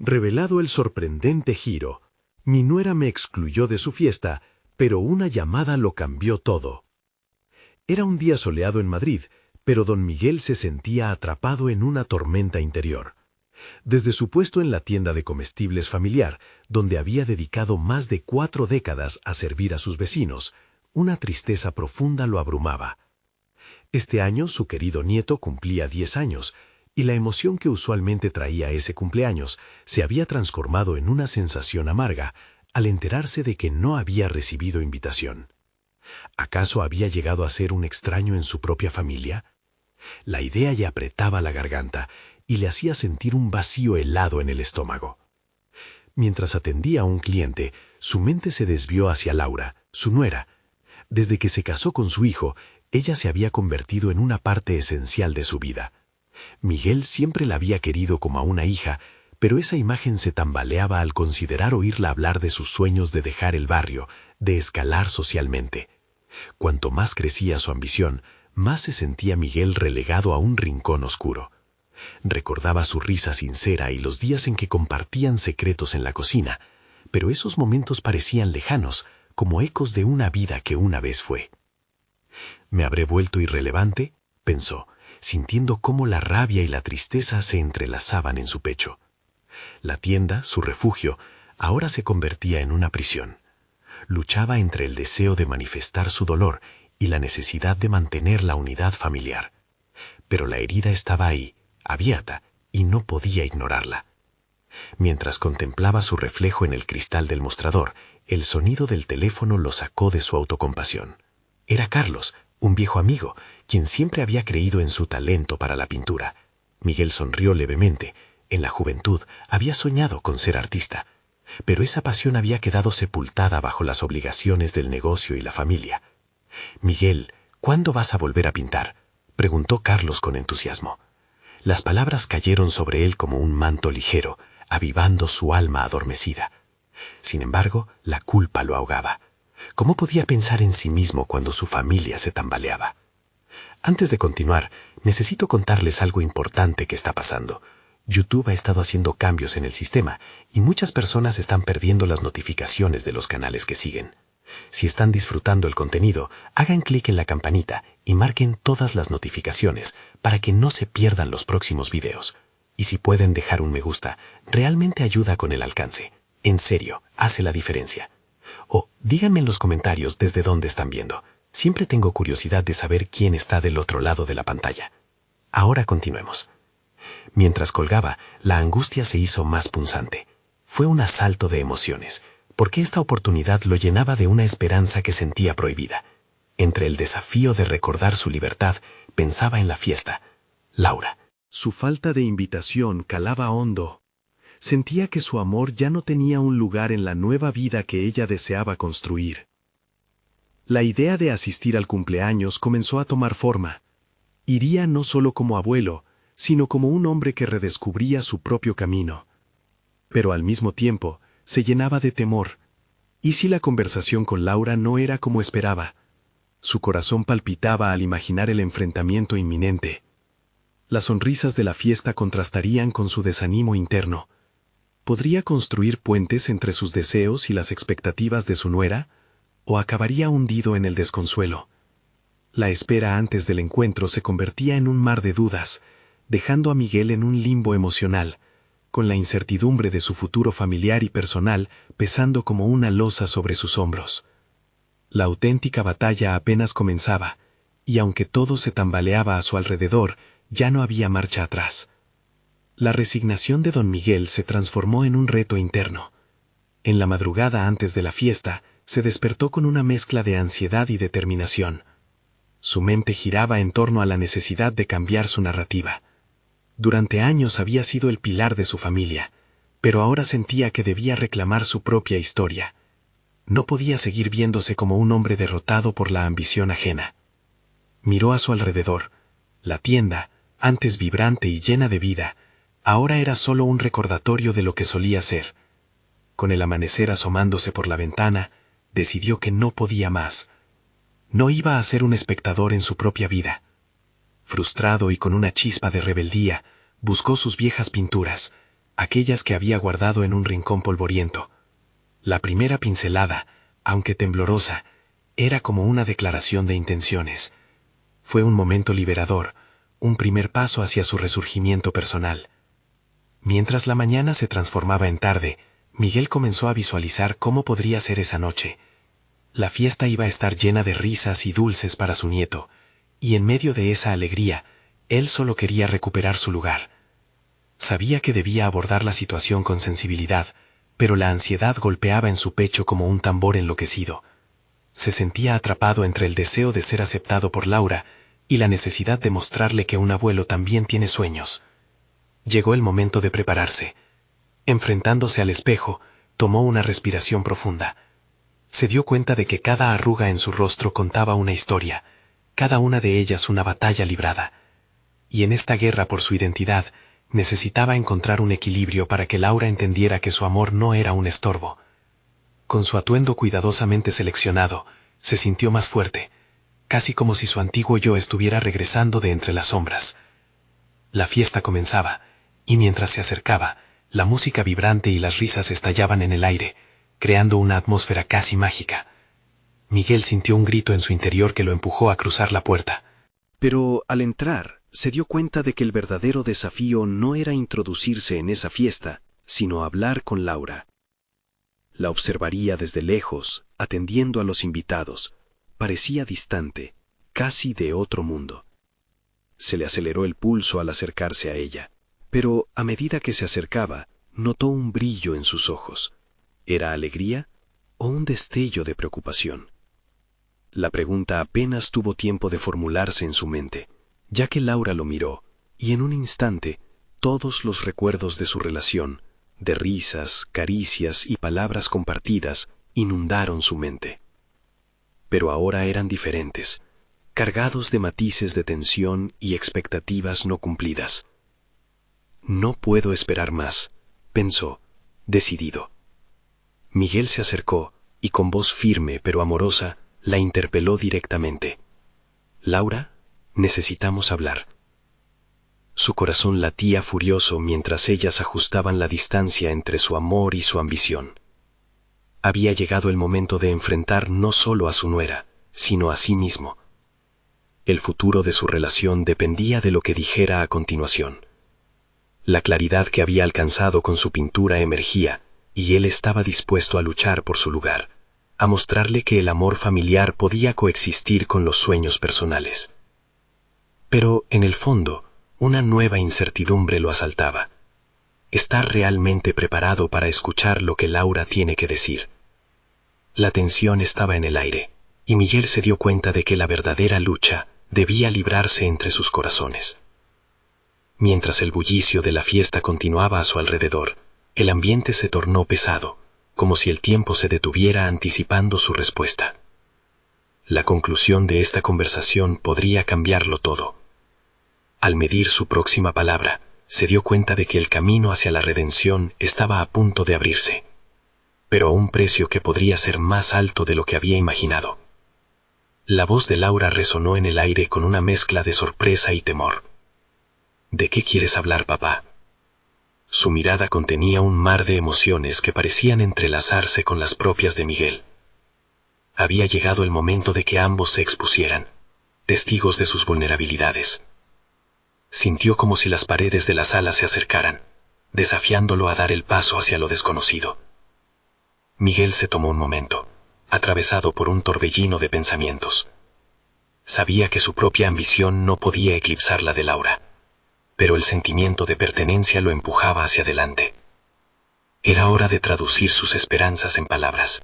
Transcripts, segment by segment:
Revelado el sorprendente giro, mi nuera me excluyó de su fiesta, pero una llamada lo cambió todo. Era un día soleado en Madrid, pero don Miguel se sentía atrapado en una tormenta interior. Desde su puesto en la tienda de comestibles familiar, donde había dedicado más de 4 décadas a servir a sus vecinos, una tristeza profunda lo abrumaba. Este año su querido nieto cumplía 10 años, y la emoción que usualmente traía ese cumpleaños se había transformado en una sensación amarga al enterarse de que no había recibido invitación. ¿Acaso había llegado a ser un extraño en su propia familia? La idea le apretaba la garganta y le hacía sentir un vacío helado en el estómago. Mientras atendía a un cliente, su mente se desvió hacia Laura, su nuera. Desde que se casó con su hijo, ella se había convertido en una parte esencial de su vida. Miguel siempre la había querido como a una hija, pero esa imagen se tambaleaba al considerar oírla hablar de sus sueños de dejar el barrio, de escalar socialmente. Cuanto más crecía su ambición, más se sentía Miguel relegado a un rincón oscuro. Recordaba su risa sincera y los días en que compartían secretos en la cocina, pero esos momentos parecían lejanos, como ecos de una vida que una vez fue. ¿Me habré vuelto irrelevante?, pensó, sintiendo cómo la rabia y la tristeza se entrelazaban en su pecho. La tienda, su refugio, ahora se convertía en una prisión. Luchaba entre el deseo de manifestar su dolor y la necesidad de mantener la unidad familiar. Pero la herida estaba ahí, abierta, y no podía ignorarla. Mientras contemplaba su reflejo en el cristal del mostrador, el sonido del teléfono lo sacó de su autocompasión. Era Carlos, un viejo amigo, quien siempre había creído en su talento para la pintura. Miguel sonrió levemente. En la juventud había soñado con ser artista, pero esa pasión había quedado sepultada bajo las obligaciones del negocio y la familia. «Miguel, ¿cuándo vas a volver a pintar?», preguntó Carlos con entusiasmo. Las palabras cayeron sobre él como un manto ligero, avivando su alma adormecida. Sin embargo, la culpa lo ahogaba. ¿Cómo podía pensar en sí mismo cuando su familia se tambaleaba? Antes de continuar, necesito contarles algo importante que está pasando. YouTube ha estado haciendo cambios en el sistema y muchas personas están perdiendo las notificaciones de los canales que siguen. Si están disfrutando el contenido, hagan clic en la campanita y marquen todas las notificaciones para que no se pierdan los próximos videos. Y si pueden dejar un me gusta, realmente ayuda con el alcance. En serio, hace la diferencia. O díganme en los comentarios desde dónde están viendo. Siempre tengo curiosidad de saber quién está del otro lado de la pantalla. Ahora continuemos. Mientras colgaba, la angustia se hizo más punzante. Fue un asalto de emociones, porque esta oportunidad lo llenaba de una esperanza que sentía prohibida. Entre el desafío de recordar su libertad, pensaba en la fiesta. Laura. Su falta de invitación calaba hondo. Sentía que su amor ya no tenía un lugar en la nueva vida que ella deseaba construir. La idea de asistir al cumpleaños comenzó a tomar forma. Iría no solo como abuelo, sino como un hombre que redescubría su propio camino. Pero al mismo tiempo, se llenaba de temor. ¿Y si la conversación con Laura no era como esperaba? Su corazón palpitaba al imaginar el enfrentamiento inminente. Las sonrisas de la fiesta contrastarían con su desánimo interno. ¿Podría construir puentes entre sus deseos y las expectativas de su nuera? ¿O acabaría hundido en el desconsuelo? La espera antes del encuentro se convertía en un mar de dudas, dejando a Miguel en un limbo emocional, con la incertidumbre de su futuro familiar y personal pesando como una losa sobre sus hombros. La auténtica batalla apenas comenzaba, y aunque todo se tambaleaba a su alrededor, ya no había marcha atrás. La resignación de don Miguel se transformó en un reto interno. En la madrugada antes de la fiesta, se despertó con una mezcla de ansiedad y determinación. Su mente giraba en torno a la necesidad de cambiar su narrativa. Durante años había sido el pilar de su familia, pero ahora sentía que debía reclamar su propia historia. No podía seguir viéndose como un hombre derrotado por la ambición ajena. Miró a su alrededor. La tienda, antes vibrante y llena de vida, ahora era solo un recordatorio de lo que solía ser. Con el amanecer asomándose por la ventana, decidió que no podía más. No iba a ser un espectador en su propia vida. Frustrado y con una chispa de rebeldía, buscó sus viejas pinturas, aquellas que había guardado en un rincón polvoriento. La primera pincelada, aunque temblorosa, era como una declaración de intenciones. Fue un momento liberador, un primer paso hacia su resurgimiento personal. Mientras la mañana se transformaba en tarde, Miguel comenzó a visualizar cómo podría ser esa noche. La fiesta iba a estar llena de risas y dulces para su nieto, y en medio de esa alegría, él solo quería recuperar su lugar. Sabía que debía abordar la situación con sensibilidad, pero la ansiedad golpeaba en su pecho como un tambor enloquecido. Se sentía atrapado entre el deseo de ser aceptado por Laura y la necesidad de mostrarle que un abuelo también tiene sueños. Llegó el momento de prepararse. Enfrentándose al espejo, tomó una respiración profunda. Se dio cuenta de que cada arruga en su rostro contaba una historia, cada una de ellas una batalla librada. Y en esta guerra por su identidad, necesitaba encontrar un equilibrio para que Laura entendiera que su amor no era un estorbo. Con su atuendo cuidadosamente seleccionado, se sintió más fuerte, casi como si su antiguo yo estuviera regresando de entre las sombras. La fiesta comenzaba, y mientras se acercaba, la música vibrante y las risas estallaban en el aire, creando una atmósfera casi mágica. Miguel sintió un grito en su interior que lo empujó a cruzar la puerta. Pero al entrar, se dio cuenta de que el verdadero desafío no era introducirse en esa fiesta, sino hablar con Laura. La observaría desde lejos, atendiendo a los invitados. Parecía distante, casi de otro mundo. Se le aceleró el pulso al acercarse a ella, pero a medida que se acercaba, notó un brillo en sus ojos. ¿Era alegría o un destello de preocupación? La pregunta apenas tuvo tiempo de formularse en su mente, ya que Laura lo miró, y en un instante, todos los recuerdos de su relación, de risas, caricias y palabras compartidas, inundaron su mente. Pero ahora eran diferentes, cargados de matices de tensión y expectativas no cumplidas. No puedo esperar más, pensó, decidido. Miguel se acercó y con voz firme pero amorosa la interpeló directamente. «Laura, necesitamos hablar». Su corazón latía furioso mientras ellas ajustaban la distancia entre su amor y su ambición. Había llegado el momento de enfrentar no solo a su nuera, sino a sí mismo. El futuro de su relación dependía de lo que dijera a continuación. La claridad que había alcanzado con su pintura emergía, y él estaba dispuesto a luchar por su lugar, a mostrarle que el amor familiar podía coexistir con los sueños personales. Pero, en el fondo, una nueva incertidumbre lo asaltaba. ¿Está realmente preparado para escuchar lo que Laura tiene que decir? La tensión estaba en el aire, y Miguel se dio cuenta de que la verdadera lucha debía librarse entre sus corazones. Mientras el bullicio de la fiesta continuaba a su alrededor, el ambiente se tornó pesado, como si el tiempo se detuviera anticipando su respuesta. La conclusión de esta conversación podría cambiarlo todo. Al medir su próxima palabra, se dio cuenta de que el camino hacia la redención estaba a punto de abrirse, pero a un precio que podría ser más alto de lo que había imaginado. La voz de Laura resonó en el aire con una mezcla de sorpresa y temor. ¿De qué quieres hablar, papá? Su mirada contenía un mar de emociones que parecían entrelazarse con las propias de Miguel. Había llegado el momento de que ambos se expusieran, testigos de sus vulnerabilidades. Sintió como si las paredes de la sala se acercaran, desafiándolo a dar el paso hacia lo desconocido. Miguel se tomó un momento, atravesado por un torbellino de pensamientos. Sabía que su propia ambición no podía eclipsar la de Laura, pero el sentimiento de pertenencia lo empujaba hacia adelante. Era hora de traducir sus esperanzas en palabras.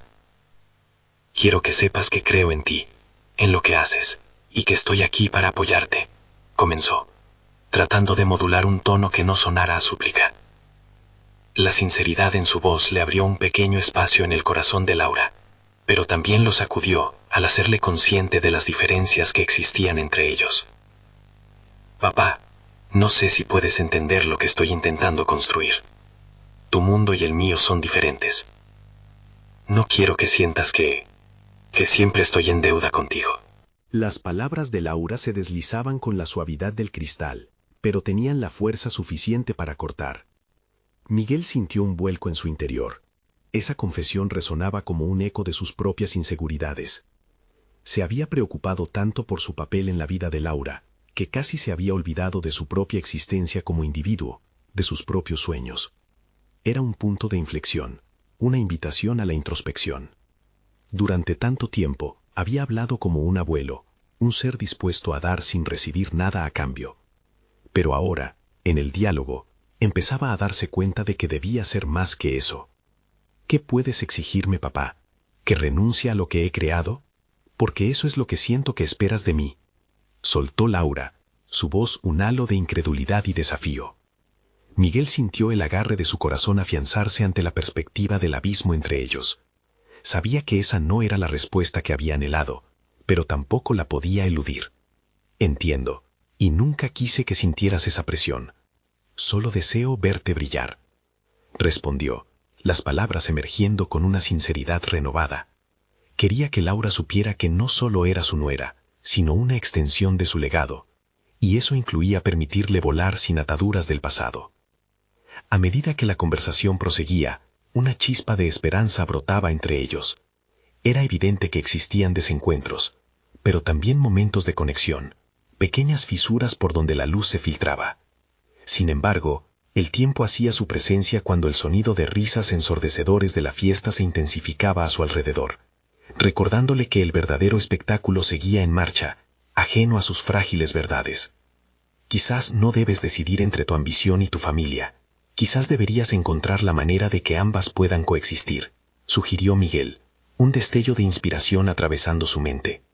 «Quiero que sepas que creo en ti, en lo que haces, y que estoy aquí para apoyarte», comenzó, tratando de modular un tono que no sonara a súplica. La sinceridad en su voz le abrió un pequeño espacio en el corazón de Laura, pero también lo sacudió al hacerle consciente de las diferencias que existían entre ellos. «Papá, no sé si puedes entender lo que estoy intentando construir. Tu mundo y el mío son diferentes. No quiero que sientas que siempre estoy en deuda contigo». Las palabras de Laura se deslizaban con la suavidad del cristal, pero tenían la fuerza suficiente para cortar. Miguel sintió un vuelco en su interior. Esa confesión resonaba como un eco de sus propias inseguridades. Se había preocupado tanto por su papel en la vida de Laura, que casi se había olvidado de su propia existencia como individuo, de sus propios sueños. Era un punto de inflexión, una invitación a la introspección. Durante tanto tiempo, había hablado como un abuelo, un ser dispuesto a dar sin recibir nada a cambio. Pero ahora, en el diálogo, empezaba a darse cuenta de que debía ser más que eso. ¿Qué puedes exigirme, papá? ¿Que renuncie a lo que he creado? Porque eso es lo que siento que esperas de mí. Soltó Laura, su voz un halo de incredulidad y desafío. Miguel sintió el agarre de su corazón afianzarse ante la perspectiva del abismo entre ellos. Sabía que esa no era la respuesta que había anhelado, pero tampoco la podía eludir. Entiendo, y nunca quise que sintieras esa presión. Solo deseo verte brillar. Respondió, las palabras emergiendo con una sinceridad renovada. Quería que Laura supiera que no solo era su nuera, sino una extensión de su legado, y eso incluía permitirle volar sin ataduras del pasado. A medida que la conversación proseguía, una chispa de esperanza brotaba entre ellos. Era evidente que existían desencuentros, pero también momentos de conexión, pequeñas fisuras por donde la luz se filtraba. Sin embargo, el tiempo hacía su presencia cuando el sonido de risas ensordecedores de la fiesta se intensificaba a su alrededor, recordándole que el verdadero espectáculo seguía en marcha, ajeno a sus frágiles verdades. Quizás no debes decidir entre tu ambición y tu familia. Quizás deberías encontrar la manera de que ambas puedan coexistir, sugirió Miguel, un destello de inspiración atravesando su mente.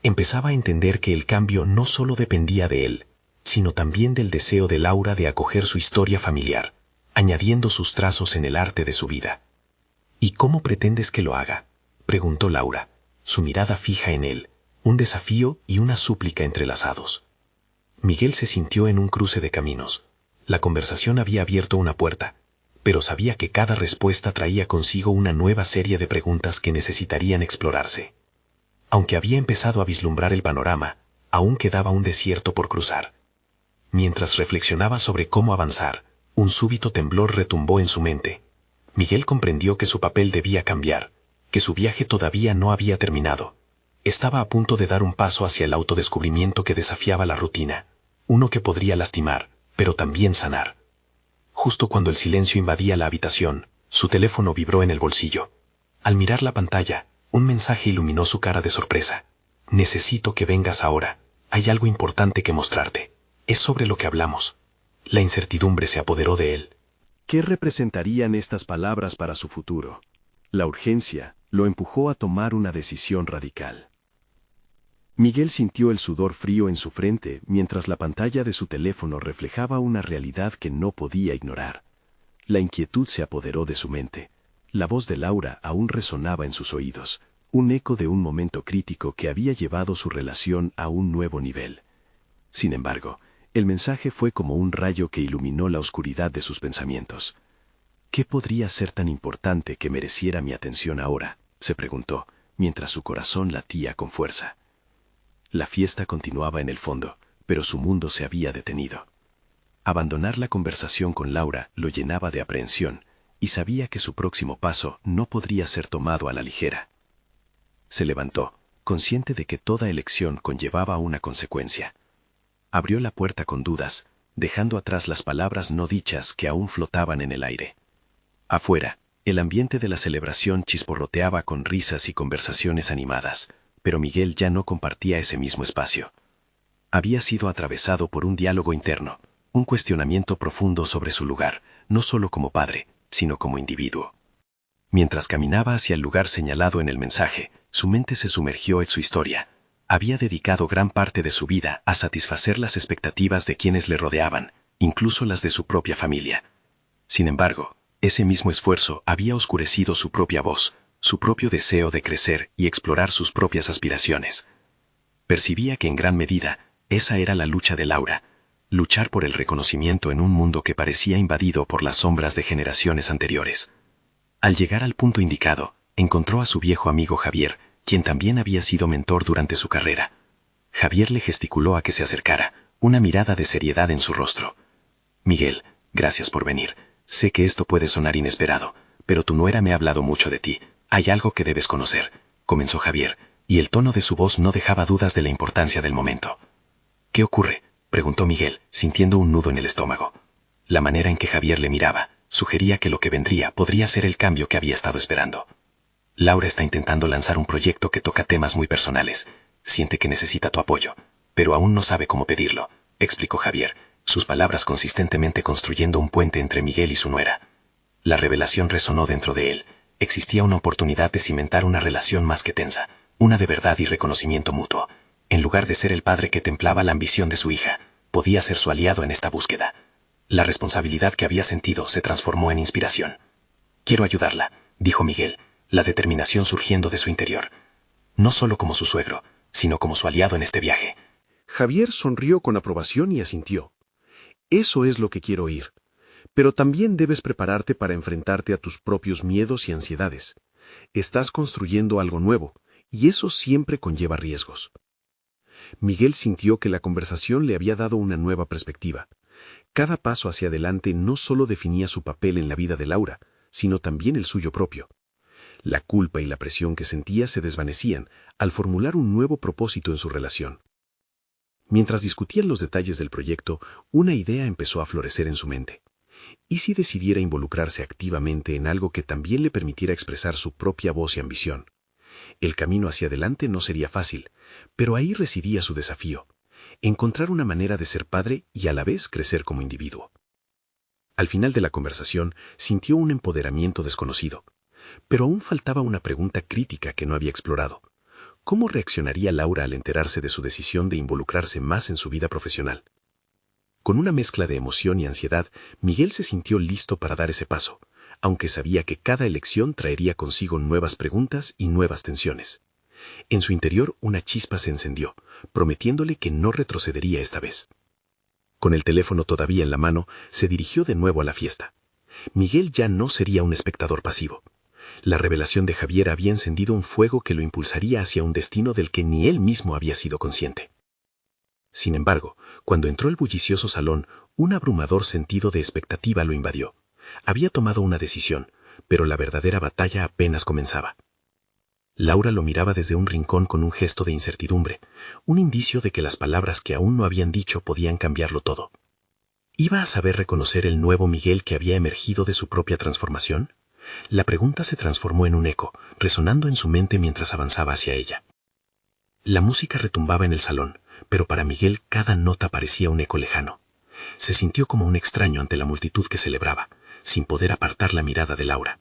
Empezaba a entender que el cambio no solo dependía de él, sino también del deseo de Laura de acoger su historia familiar, añadiendo sus trazos en el arte de su vida. ¿Y cómo pretendes que lo haga?, preguntó Laura, su mirada fija en él, un desafío y una súplica entrelazados. Miguel se sintió en un cruce de caminos. La conversación había abierto una puerta, pero sabía que cada respuesta traía consigo una nueva serie de preguntas que necesitarían explorarse. Aunque había empezado a vislumbrar el panorama, aún quedaba un desierto por cruzar. Mientras reflexionaba sobre cómo avanzar, un súbito temblor retumbó en su mente. Miguel comprendió que su papel debía cambiar, que su viaje todavía no había terminado. Estaba a punto de dar un paso hacia el autodescubrimiento que desafiaba la rutina, uno que podría lastimar, pero también sanar. Justo cuando el silencio invadía la habitación, su teléfono vibró en el bolsillo. Al mirar la pantalla, un mensaje iluminó su cara de sorpresa. Necesito que vengas ahora. Hay algo importante que mostrarte. Es sobre lo que hablamos. La incertidumbre se apoderó de él. ¿Qué representarían estas palabras para su futuro? La urgencia lo empujó a tomar una decisión radical. Miguel sintió el sudor frío en su frente mientras la pantalla de su teléfono reflejaba una realidad que no podía ignorar. La inquietud se apoderó de su mente. La voz de Laura aún resonaba en sus oídos, un eco de un momento crítico que había llevado su relación a un nuevo nivel. Sin embargo, el mensaje fue como un rayo que iluminó la oscuridad de sus pensamientos. ¿Qué podría ser tan importante que mereciera mi atención ahora?, se preguntó, mientras su corazón latía con fuerza. La fiesta continuaba en el fondo, pero su mundo se había detenido. Abandonar la conversación con Laura lo llenaba de aprehensión, y sabía que su próximo paso no podría ser tomado a la ligera. Se levantó, consciente de que toda elección conllevaba una consecuencia. Abrió la puerta con dudas, dejando atrás las palabras no dichas que aún flotaban en el aire. Afuera, el ambiente de la celebración chisporroteaba con risas y conversaciones animadas, pero Miguel ya no compartía ese mismo espacio. Había sido atravesado por un diálogo interno, un cuestionamiento profundo sobre su lugar, no solo como padre, sino como individuo. Mientras caminaba hacia el lugar señalado en el mensaje, su mente se sumergió en su historia. Había dedicado gran parte de su vida a satisfacer las expectativas de quienes le rodeaban, incluso las de su propia familia. Sin embargo, ese mismo esfuerzo había oscurecido su propia voz, su propio deseo de crecer y explorar sus propias aspiraciones. Percibía que en gran medida, esa era la lucha de Laura, luchar por el reconocimiento en un mundo que parecía invadido por las sombras de generaciones anteriores. Al llegar al punto indicado, encontró a su viejo amigo Javier, quien también había sido mentor durante su carrera. Javier le gesticuló a que se acercara, una mirada de seriedad en su rostro. «Miguel, gracias por venir. Sé que esto puede sonar inesperado, pero tu nuera me ha hablado mucho de ti. Hay algo que debes conocer, comenzó Javier, y el tono de su voz no dejaba dudas de la importancia del momento. ¿Qué ocurre?, preguntó Miguel, sintiendo un nudo en el estómago. La manera en que Javier le miraba sugería que lo que vendría podría ser el cambio que había estado esperando. Laura está intentando lanzar un proyecto que toca temas muy personales. Siente que necesita tu apoyo, pero aún no sabe cómo pedirlo, explicó Javier, sus palabras consistentemente construyendo un puente entre Miguel y su nuera. La revelación resonó dentro de él. Existía una oportunidad de cimentar una relación más que tensa, una de verdad y reconocimiento mutuo. En lugar de ser el padre que templaba la ambición de su hija, podía ser su aliado en esta búsqueda. La responsabilidad que había sentido se transformó en inspiración. Quiero ayudarla, dijo Miguel, la determinación surgiendo de su interior. No solo como su suegro, sino como su aliado en este viaje. Javier sonrió con aprobación y asintió. Eso es lo que quiero oír. Pero también debes prepararte para enfrentarte a tus propios miedos y ansiedades. Estás construyendo algo nuevo, y eso siempre conlleva riesgos. Miguel sintió que la conversación le había dado una nueva perspectiva. Cada paso hacia adelante no solo definía su papel en la vida de Laura, sino también el suyo propio. La culpa y la presión que sentía se desvanecían al formular un nuevo propósito en su relación. Mientras discutían los detalles del proyecto, una idea empezó a florecer en su mente. ¿Y si decidiera involucrarse activamente en algo que también le permitiera expresar su propia voz y ambición? El camino hacia adelante no sería fácil, pero ahí residía su desafío: encontrar una manera de ser padre y a la vez crecer como individuo. Al final de la conversación, sintió un empoderamiento desconocido, pero aún faltaba una pregunta crítica que no había explorado. ¿Cómo reaccionaría Laura al enterarse de su decisión de involucrarse más en su vida profesional? Con una mezcla de emoción y ansiedad, Miguel se sintió listo para dar ese paso, aunque sabía que cada elección traería consigo nuevas preguntas y nuevas tensiones. En su interior una chispa se encendió, prometiéndole que no retrocedería esta vez. Con el teléfono todavía en la mano, se dirigió de nuevo a la fiesta. Miguel ya no sería un espectador pasivo. La revelación de Javier había encendido un fuego que lo impulsaría hacia un destino del que ni él mismo había sido consciente. Sin embargo, cuando entró al bullicioso salón, un abrumador sentido de expectativa lo invadió. Había tomado una decisión, pero la verdadera batalla apenas comenzaba. Laura lo miraba desde un rincón con un gesto de incertidumbre, un indicio de que las palabras que aún no habían dicho podían cambiarlo todo. ¿Iba a saber reconocer el nuevo Miguel que había emergido de su propia transformación? La pregunta se transformó en un eco, resonando en su mente mientras avanzaba hacia ella. La música retumbaba en el salón, pero para Miguel cada nota parecía un eco lejano. Se sintió como un extraño ante la multitud que celebraba, sin poder apartar la mirada de Laura.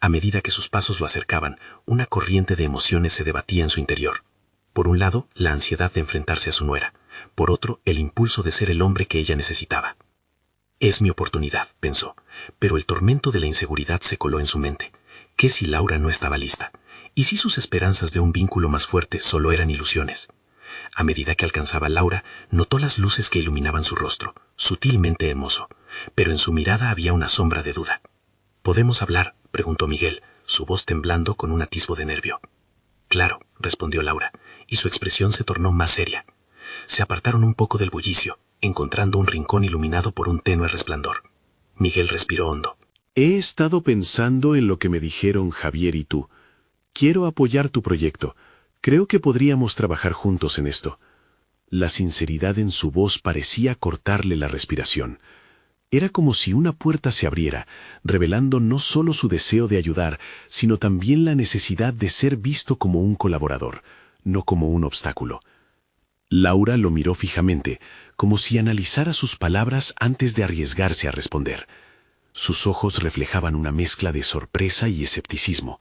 A medida que sus pasos lo acercaban, una corriente de emociones se debatía en su interior. Por un lado, la ansiedad de enfrentarse a su nuera. Por otro, el impulso de ser el hombre que ella necesitaba. Es mi oportunidad, pensó, pero el tormento de la inseguridad se coló en su mente. ¿Qué si Laura no estaba lista? ¿Y si sus esperanzas de un vínculo más fuerte solo eran ilusiones? A medida que alcanzaba a Laura, notó las luces que iluminaban su rostro, sutilmente hermoso, pero en su mirada había una sombra de duda. ¿Podemos hablar?, preguntó Miguel, su voz temblando con un atisbo de nervio. Claro, respondió Laura, y su expresión se tornó más seria. Se apartaron un poco del bullicio, encontrando un rincón iluminado por un tenue resplandor. Miguel respiró hondo. He estado pensando en lo que me dijeron Javier y tú. Quiero apoyar tu proyecto. Creo que podríamos trabajar juntos en esto. La sinceridad en su voz parecía cortarle la respiración. Era como si una puerta se abriera, revelando no solo su deseo de ayudar, sino también la necesidad de ser visto como un colaborador, no como un obstáculo. Laura lo miró fijamente, como si analizara sus palabras antes de arriesgarse a responder. Sus ojos reflejaban una mezcla de sorpresa y escepticismo.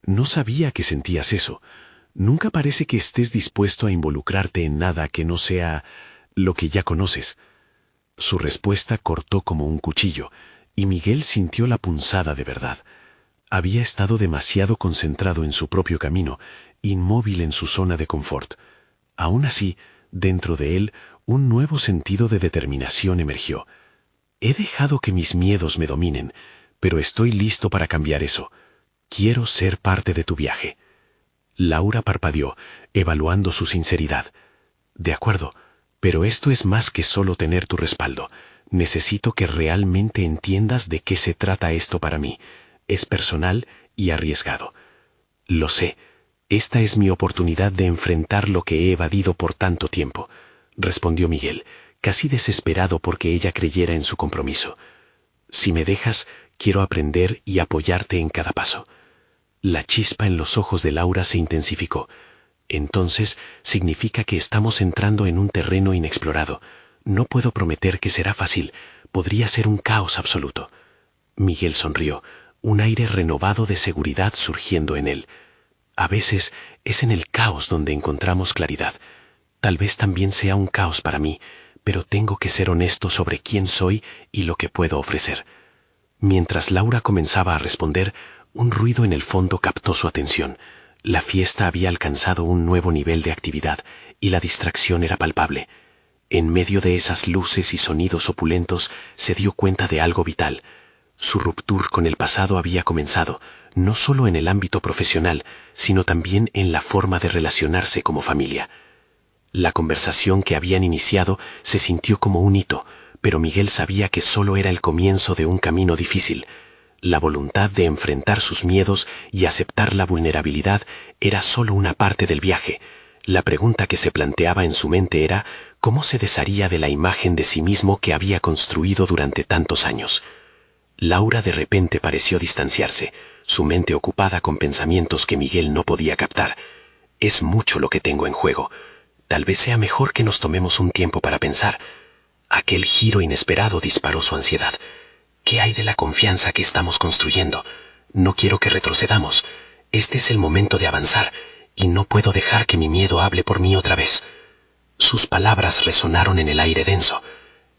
No sabía que sentías eso. Nunca parece que estés dispuesto a involucrarte en nada que no sea lo que ya conoces. Su respuesta cortó como un cuchillo, y Miguel sintió la punzada de verdad. Había estado demasiado concentrado en su propio camino, inmóvil en su zona de confort. Aún así, dentro de él, un nuevo sentido de determinación emergió. He dejado que mis miedos me dominen, pero estoy listo para cambiar eso. Quiero ser parte de tu viaje. Laura parpadeó, evaluando su sinceridad. De acuerdo, pero esto es más que solo tener tu respaldo. necesito que realmente entiendas de qué se trata esto para mí. Es personal y arriesgado. Lo sé. Esta es mi oportunidad de enfrentar lo que he evadido por tanto tiempo, respondió Miguel, casi desesperado porque ella creyera en su compromiso. Si me dejas, quiero aprender y apoyarte en cada paso. La chispa en los ojos de Laura se intensificó. Entonces, significa que estamos entrando en un terreno inexplorado. No puedo prometer que será fácil. Podría ser un caos absoluto. Miguel sonrió, un aire renovado de seguridad surgiendo en él. A veces es en el caos donde encontramos claridad. Tal vez también sea un caos para mí, pero tengo que ser honesto sobre quién soy y lo que puedo ofrecer. Mientras Laura comenzaba a responder, un ruido en el fondo captó su atención. La fiesta había alcanzado un nuevo nivel de actividad y la distracción era palpable. En medio de esas luces y sonidos opulentos se dio cuenta de algo vital. Su ruptura con el pasado había comenzado, no solo en el ámbito profesional, sino también en la forma de relacionarse como familia. La conversación que habían iniciado se sintió como un hito, pero Miguel sabía que solo era el comienzo de un camino difícil. La voluntad de enfrentar sus miedos y aceptar la vulnerabilidad era solo una parte del viaje. La pregunta que se planteaba en su mente era cómo se desharía de la imagen de sí mismo que había construido durante tantos años. Laura de repente pareció distanciarse, su mente ocupada con pensamientos que Miguel no podía captar. Es mucho lo que tengo en juego. Tal vez sea mejor que nos tomemos un tiempo para pensar. Aquel giro inesperado disparó su ansiedad. ¿Qué hay de la confianza que estamos construyendo? No quiero que retrocedamos. Este es el momento de avanzar, y no puedo dejar que mi miedo hable por mí otra vez. Sus palabras resonaron en el aire denso.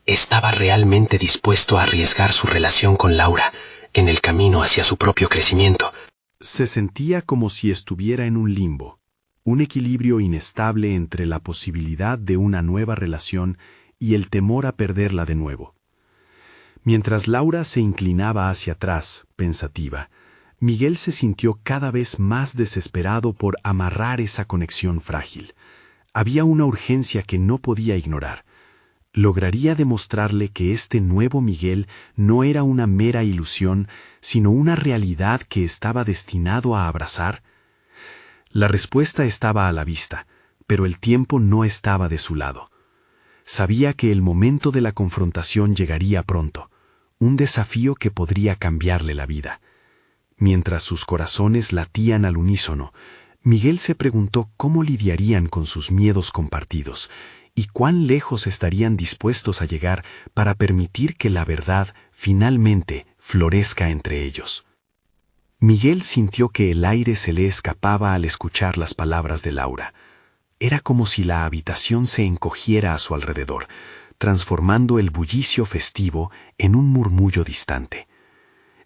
Estaba realmente dispuesto a arriesgar su relación con Laura, en el camino hacia su propio crecimiento. Se sentía como si estuviera en un limbo, un equilibrio inestable entre la posibilidad de una nueva relación y el temor a perderla de nuevo. Mientras Laura se inclinaba hacia atrás, pensativa, Miguel se sintió cada vez más desesperado por amarrar esa conexión frágil. Había una urgencia que no podía ignorar. ¿Lograría demostrarle que este nuevo Miguel no era una mera ilusión, sino una realidad que estaba destinado a abrazar? La respuesta estaba a la vista, pero el tiempo no estaba de su lado. Sabía que el momento de la confrontación llegaría pronto, un desafío que podría cambiarle la vida. Mientras sus corazones latían al unísono, Miguel se preguntó cómo lidiarían con sus miedos compartidos y cuán lejos estarían dispuestos a llegar para permitir que la verdad finalmente florezca entre ellos. Miguel sintió que el aire se le escapaba al escuchar las palabras de Laura. Era como si la habitación se encogiera a su alrededor, transformando el bullicio festivo en un murmullo distante.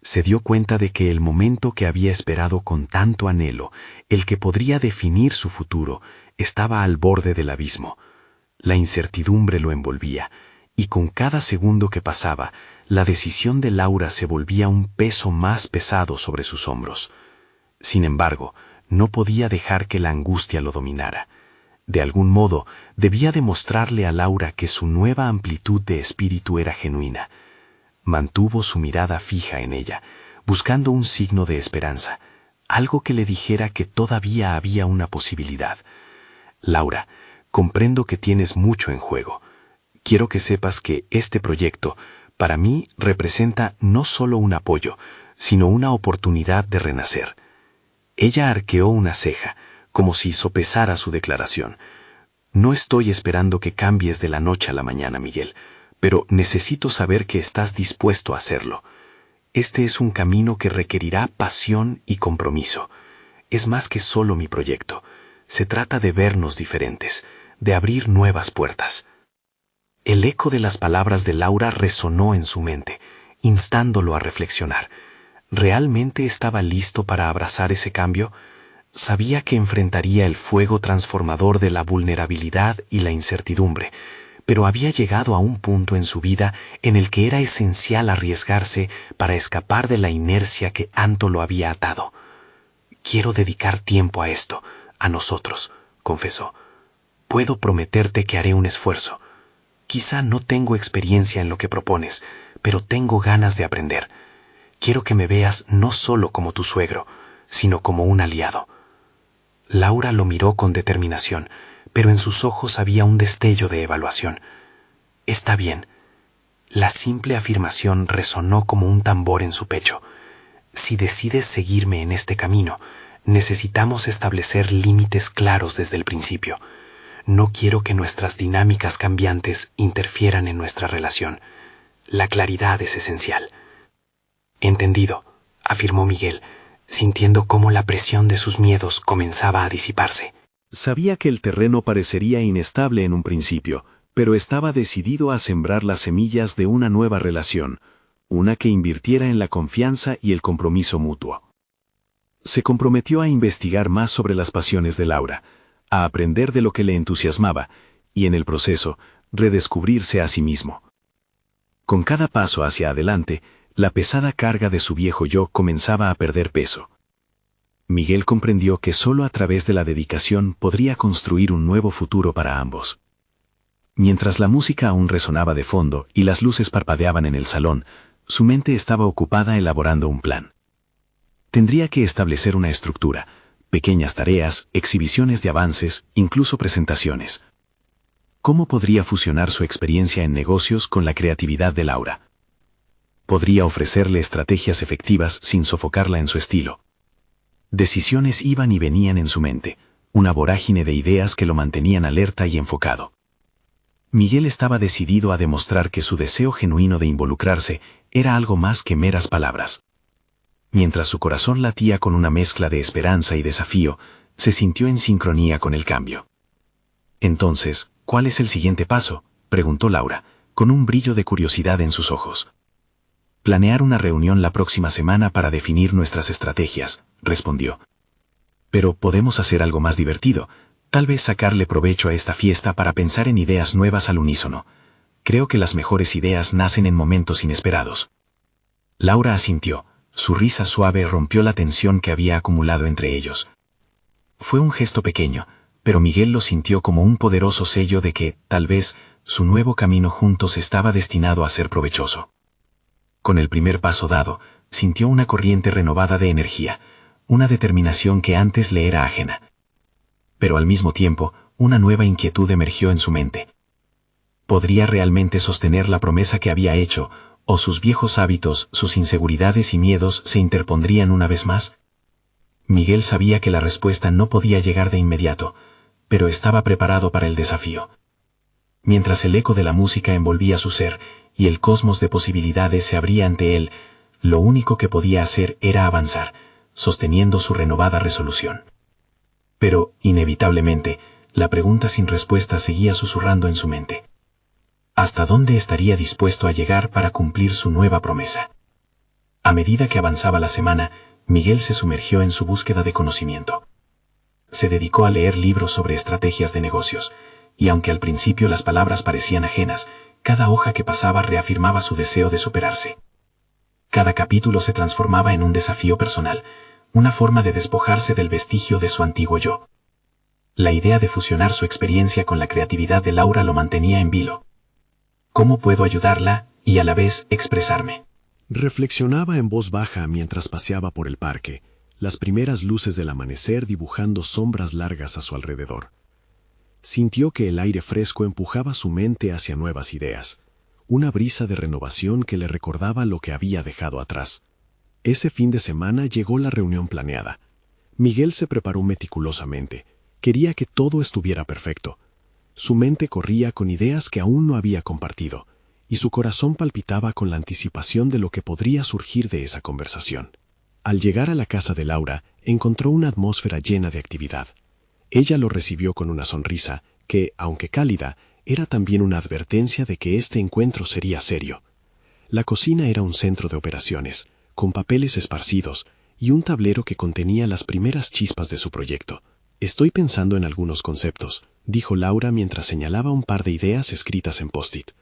Se dio cuenta de que el momento que había esperado con tanto anhelo, el que podría definir su futuro, estaba al borde del abismo. La incertidumbre lo envolvía, y con cada segundo que pasaba, la decisión de Laura se volvía un peso más pesado sobre sus hombros. Sin embargo, no podía dejar que la angustia lo dominara. De algún modo, debía demostrarle a Laura que su nueva amplitud de espíritu era genuina. Mantuvo su mirada fija en ella, buscando un signo de esperanza, algo que le dijera que todavía había una posibilidad. Laura, comprendo que tienes mucho en juego. Quiero que sepas que este proyecto, para mí, representa no solo un apoyo, sino una oportunidad de renacer. Ella arqueó una ceja, como si sopesara su declaración. No estoy esperando que cambies de la noche a la mañana, Miguel, pero necesito saber que estás dispuesto a hacerlo. Este es un camino que requerirá pasión y compromiso. Es más que solo mi proyecto. Se trata de vernos diferentes, de abrir nuevas puertas. El eco de las palabras de Laura resonó en su mente, instándolo a reflexionar. ¿Realmente estaba listo para abrazar ese cambio? Sabía que enfrentaría el fuego transformador de la vulnerabilidad y la incertidumbre, pero había llegado a un punto en su vida en el que era esencial arriesgarse para escapar de la inercia que tanto lo había atado. Quiero dedicar tiempo a esto, a nosotros, confesó. Puedo prometerte que haré un esfuerzo. Quizá no tengo experiencia en lo que propones, pero tengo ganas de aprender. Quiero que me veas no solo como tu suegro, sino como un aliado. Laura lo miró con determinación, pero en sus ojos había un destello de evaluación. Está bien. La simple afirmación resonó como un tambor en su pecho. Si decides seguirme en este camino, necesitamos establecer límites claros desde el principio. No quiero que nuestras dinámicas cambiantes interfieran en nuestra relación. La claridad es esencial. Entendido, afirmó Miguel, sintiendo cómo la presión de sus miedos comenzaba a disiparse. Sabía que el terreno parecería inestable en un principio, pero estaba decidido a sembrar las semillas de una nueva relación, una que invirtiera en la confianza y el compromiso mutuo. Se comprometió a investigar más sobre las pasiones de Laura, a aprender de lo que le entusiasmaba y, en el proceso, redescubrirse a sí mismo. Con cada paso hacia adelante, la pesada carga de su viejo yo comenzaba a perder peso. Miguel comprendió que solo a través de la dedicación podría construir un nuevo futuro para ambos. Mientras la música aún resonaba de fondo y las luces parpadeaban en el salón, su mente estaba ocupada elaborando un plan. Tendría que establecer una estructura, pequeñas tareas, exhibiciones de avances, incluso presentaciones. ¿Cómo podría fusionar su experiencia en negocios con la creatividad de Laura? Podría ofrecerle estrategias efectivas sin sofocarla en su estilo. Decisiones iban y venían en su mente, una vorágine de ideas que lo mantenían alerta y enfocado. Miguel estaba decidido a demostrar que su deseo genuino de involucrarse era algo más que meras palabras. Mientras su corazón latía con una mezcla de esperanza y desafío, se sintió en sincronía con el cambio. Entonces, ¿cuál es el siguiente paso?, preguntó Laura, con un brillo de curiosidad en sus ojos. Planear una reunión la próxima semana para definir nuestras estrategias, respondió. Pero podemos hacer algo más divertido, tal vez sacarle provecho a esta fiesta para pensar en ideas nuevas al unísono. Creo que las mejores ideas nacen en momentos inesperados. Laura asintió. Su risa suave rompió la tensión que había acumulado entre ellos. Fue un gesto pequeño, pero Miguel lo sintió como un poderoso sello de que, tal vez, su nuevo camino juntos estaba destinado a ser provechoso. Con el primer paso dado, sintió una corriente renovada de energía, una determinación que antes le era ajena. Pero al mismo tiempo, una nueva inquietud emergió en su mente. ¿Podría realmente sostener la promesa que había hecho, o sus viejos hábitos, sus inseguridades y miedos se interpondrían una vez más? Miguel sabía que la respuesta no podía llegar de inmediato, pero estaba preparado para el desafío. Mientras el eco de la música envolvía su ser y el cosmos de posibilidades se abría ante él, lo único que podía hacer era avanzar, sosteniendo su renovada resolución. Pero, inevitablemente, la pregunta sin respuesta seguía susurrando en su mente. ¿Hasta dónde estaría dispuesto a llegar para cumplir su nueva promesa? A medida que avanzaba la semana, Miguel se sumergió en su búsqueda de conocimiento. Se dedicó a leer libros sobre estrategias de negocios, y aunque al principio las palabras parecían ajenas, cada hoja que pasaba reafirmaba su deseo de superarse. Cada capítulo se transformaba en un desafío personal, una forma de despojarse del vestigio de su antiguo yo. La idea de fusionar su experiencia con la creatividad de Laura lo mantenía en vilo. ¿Cómo puedo ayudarla y a la vez expresarme? Reflexionaba en voz baja mientras paseaba por el parque, las primeras luces del amanecer dibujando sombras largas a su alrededor. Sintió que el aire fresco empujaba su mente hacia nuevas ideas, una brisa de renovación que le recordaba lo que había dejado atrás. Ese fin de semana llegó la reunión planeada. Miguel se preparó meticulosamente. Quería que todo estuviera perfecto. Su mente corría con ideas que aún no había compartido, y su corazón palpitaba con la anticipación de lo que podría surgir de esa conversación. Al llegar a la casa de Laura, encontró una atmósfera llena de actividad. Ella lo recibió con una sonrisa que, aunque cálida, era también una advertencia de que este encuentro sería serio. La cocina era un centro de operaciones, con papeles esparcidos y un tablero que contenía las primeras chispas de su proyecto. «Estoy pensando en algunos conceptos», dijo Laura mientras señalaba un par de ideas escritas en post-it.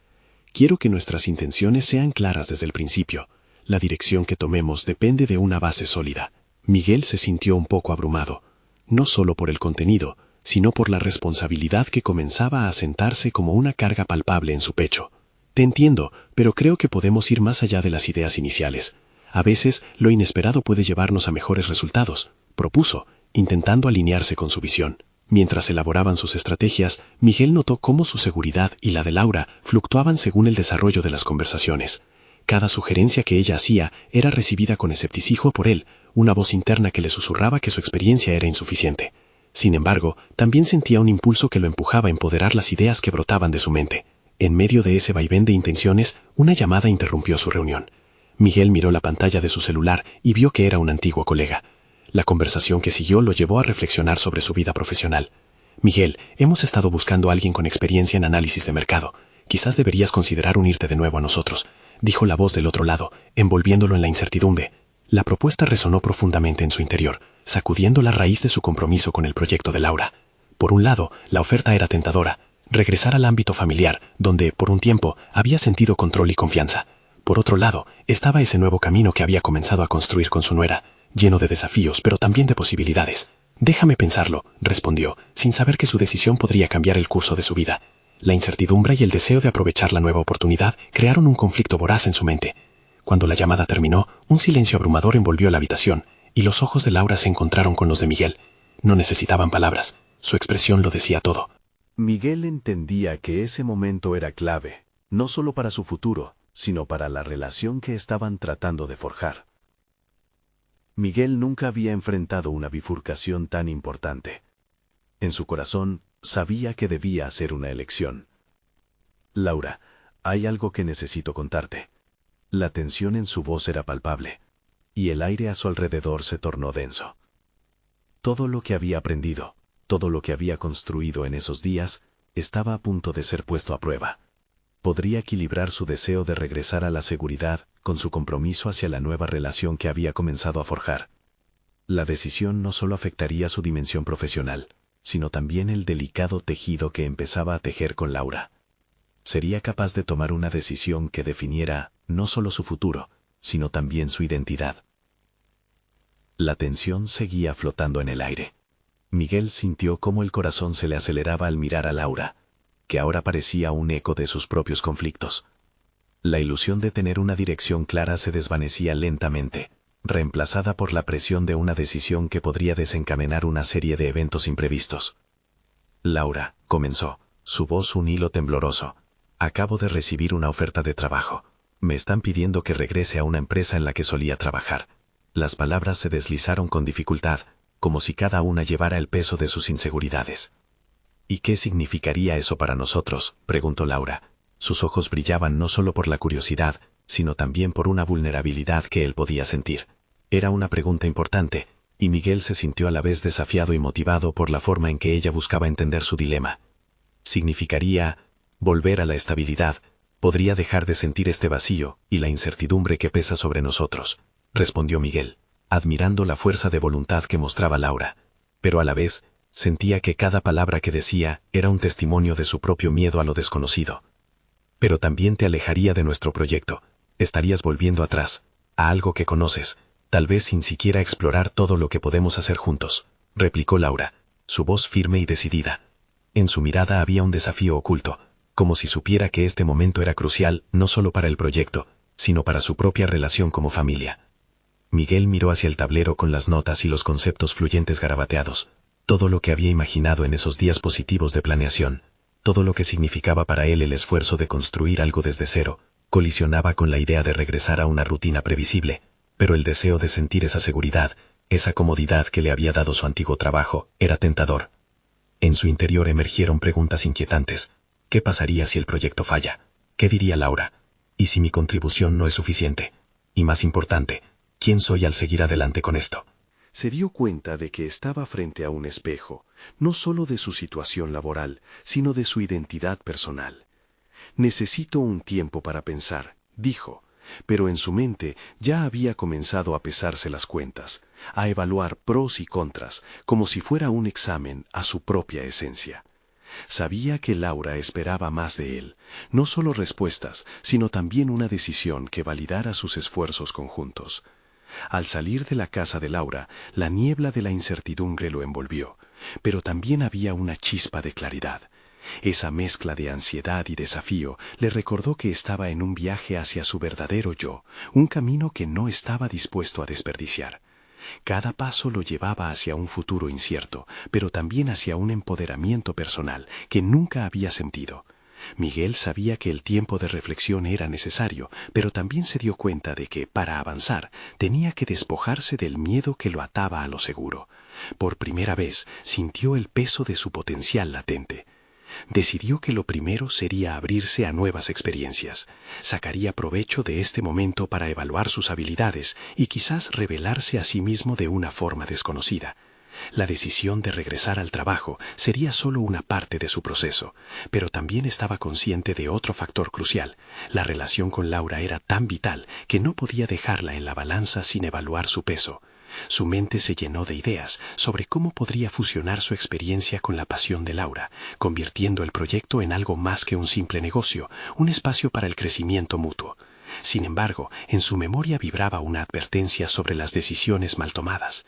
«Quiero que nuestras intenciones sean claras desde el principio. La dirección que tomemos depende de una base sólida». Miguel se sintió un poco abrumado, no solo por el contenido, sino por la responsabilidad que comenzaba a sentarse como una carga palpable en su pecho. Te entiendo, pero creo que podemos ir más allá de las ideas iniciales. A veces, lo inesperado puede llevarnos a mejores resultados, propuso, intentando alinearse con su visión. Mientras elaboraban sus estrategias, Miguel notó cómo su seguridad y la de Laura fluctuaban según el desarrollo de las conversaciones. Cada sugerencia que ella hacía era recibida con escepticismo por él, una voz interna que le susurraba que su experiencia era insuficiente. Sin embargo, también sentía un impulso que lo empujaba a empoderar las ideas que brotaban de su mente. En medio de ese vaivén de intenciones, una llamada interrumpió su reunión. Miguel miró la pantalla de su celular y vio que era un antiguo colega. La conversación que siguió lo llevó a reflexionar sobre su vida profesional. Miguel, hemos estado buscando a alguien con experiencia en análisis de mercado. Quizás deberías considerar unirte de nuevo a nosotros, dijo la voz del otro lado, envolviéndolo en la incertidumbre. La propuesta resonó profundamente en su interior, sacudiendo la raíz de su compromiso con el proyecto de Laura. Por un lado, la oferta era tentadora, regresar al ámbito familiar, donde, por un tiempo, había sentido control y confianza. Por otro lado, estaba ese nuevo camino que había comenzado a construir con su nuera, lleno de desafíos, pero también de posibilidades. Déjame pensarlo, respondió, sin saber que su decisión podría cambiar el curso de su vida. La incertidumbre y el deseo de aprovechar la nueva oportunidad crearon un conflicto voraz en su mente. Cuando la llamada terminó, un silencio abrumador envolvió la habitación, y los ojos de Laura se encontraron con los de Miguel. No necesitaban palabras, su expresión lo decía todo. Miguel entendía que ese momento era clave, no solo para su futuro, sino para la relación que estaban tratando de forjar. Miguel nunca había enfrentado una bifurcación tan importante. En su corazón, sabía que debía hacer una elección. Laura, hay algo que necesito contarte. La tensión en su voz era palpable, y el aire a su alrededor se tornó denso. Todo lo que había aprendido, todo lo que había construido en esos días, estaba a punto de ser puesto a prueba. Podría equilibrar su deseo de regresar a la seguridad con su compromiso hacia la nueva relación que había comenzado a forjar. La decisión no solo afectaría su dimensión profesional, sino también el delicado tejido que empezaba a tejer con Laura. Sería capaz de tomar una decisión que definiera no solo su futuro, sino también su identidad. La tensión seguía flotando en el aire. Miguel sintió cómo el corazón se le aceleraba al mirar a Laura, que ahora parecía un eco de sus propios conflictos. La ilusión de tener una dirección clara se desvanecía lentamente, reemplazada por la presión de una decisión que podría desencadenar una serie de eventos imprevistos. Laura, comenzó, su voz un hilo tembloroso. Acabo de recibir una oferta de trabajo. Me están pidiendo que regrese a una empresa en la que solía trabajar. Las palabras se deslizaron con dificultad, como si cada una llevara el peso de sus inseguridades. ¿Y qué significaría eso para nosotros?, preguntó Laura. Sus ojos brillaban no solo por la curiosidad, sino también por una vulnerabilidad que él podía sentir. Era una pregunta importante, y Miguel se sintió a la vez desafiado y motivado por la forma en que ella buscaba entender su dilema. Significaría volver a la estabilidad, podría dejar de sentir este vacío y la incertidumbre que pesa sobre nosotros, respondió Miguel, admirando la fuerza de voluntad que mostraba Laura, pero a la vez sentía que cada palabra que decía era un testimonio de su propio miedo a lo desconocido. Pero también te alejaría de nuestro proyecto, estarías volviendo atrás, a algo que conoces, tal vez sin siquiera explorar todo lo que podemos hacer juntos, replicó Laura, su voz firme y decidida. En su mirada había un desafío oculto, como si supiera que este momento era crucial no solo para el proyecto, sino para su propia relación como familia. Miguel miró hacia el tablero con las notas y los conceptos fluyentes garabateados, todo lo que había imaginado en esos días positivos de planeación, todo lo que significaba para él el esfuerzo de construir algo desde cero, colisionaba con la idea de regresar a una rutina previsible, pero el deseo de sentir esa seguridad, esa comodidad que le había dado su antiguo trabajo, era tentador. En su interior emergieron preguntas inquietantes. ¿Qué pasaría si el proyecto falla? ¿Qué diría Laura? ¿Y si mi contribución no es suficiente? Y más importante, ¿quién soy al seguir adelante con esto? Se dio cuenta de que estaba frente a un espejo, no solo de su situación laboral, sino de su identidad personal. Necesito un tiempo para pensar, dijo, pero en su mente ya había comenzado a pesarse las cuentas, a evaluar pros y contras, como si fuera un examen a su propia esencia. Sabía que Laura esperaba más de él, no solo respuestas, sino también una decisión que validara sus esfuerzos conjuntos. Al salir de la casa de Laura, la niebla de la incertidumbre lo envolvió, pero también había una chispa de claridad. Esa mezcla de ansiedad y desafío le recordó que estaba en un viaje hacia su verdadero yo, un camino que no estaba dispuesto a desperdiciar. Cada paso lo llevaba hacia un futuro incierto, pero también hacia un empoderamiento personal que nunca había sentido. Miguel sabía que el tiempo de reflexión era necesario, pero también se dio cuenta de que, para avanzar, tenía que despojarse del miedo que lo ataba a lo seguro. Por primera vez sintió el peso de su potencial latente. Decidió que lo primero sería abrirse a nuevas experiencias. Sacaría provecho de este momento para evaluar sus habilidades y quizás revelarse a sí mismo de una forma desconocida. La decisión de regresar al trabajo sería solo una parte de su proceso, pero también estaba consciente de otro factor crucial. La relación con Laura era tan vital que no podía dejarla en la balanza sin evaluar su peso. Su mente se llenó de ideas sobre cómo podría fusionar su experiencia con la pasión de Laura, convirtiendo el proyecto en algo más que un simple negocio, un espacio para el crecimiento mutuo. Sin embargo, en su memoria vibraba una advertencia sobre las decisiones mal tomadas.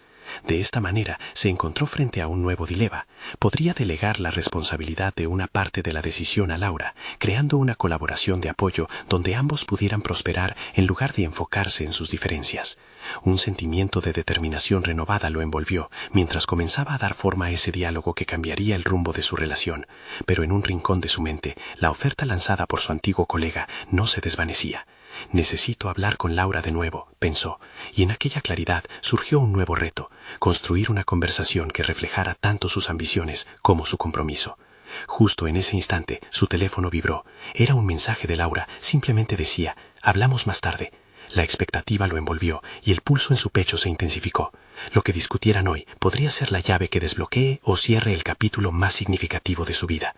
De esta manera se encontró frente a un nuevo dilema. Podría delegar la responsabilidad de una parte de la decisión a Laura, creando una colaboración de apoyo donde ambos pudieran prosperar en lugar de enfocarse en sus diferencias. Un sentimiento de determinación renovada lo envolvió mientras comenzaba a dar forma a ese diálogo que cambiaría el rumbo de su relación, pero en un rincón de su mente, la oferta lanzada por su antiguo colega no se desvanecía. Necesito hablar con Laura de nuevo, pensó, y en aquella claridad surgió un nuevo reto, construir una conversación que reflejara tanto sus ambiciones como su compromiso. Justo en ese instante, su teléfono vibró. Era un mensaje de Laura, simplemente decía, hablamos más tarde. La expectativa lo envolvió y el pulso en su pecho se intensificó. Lo que discutieran hoy podría ser la llave que desbloquee o cierre el capítulo más significativo de su vida.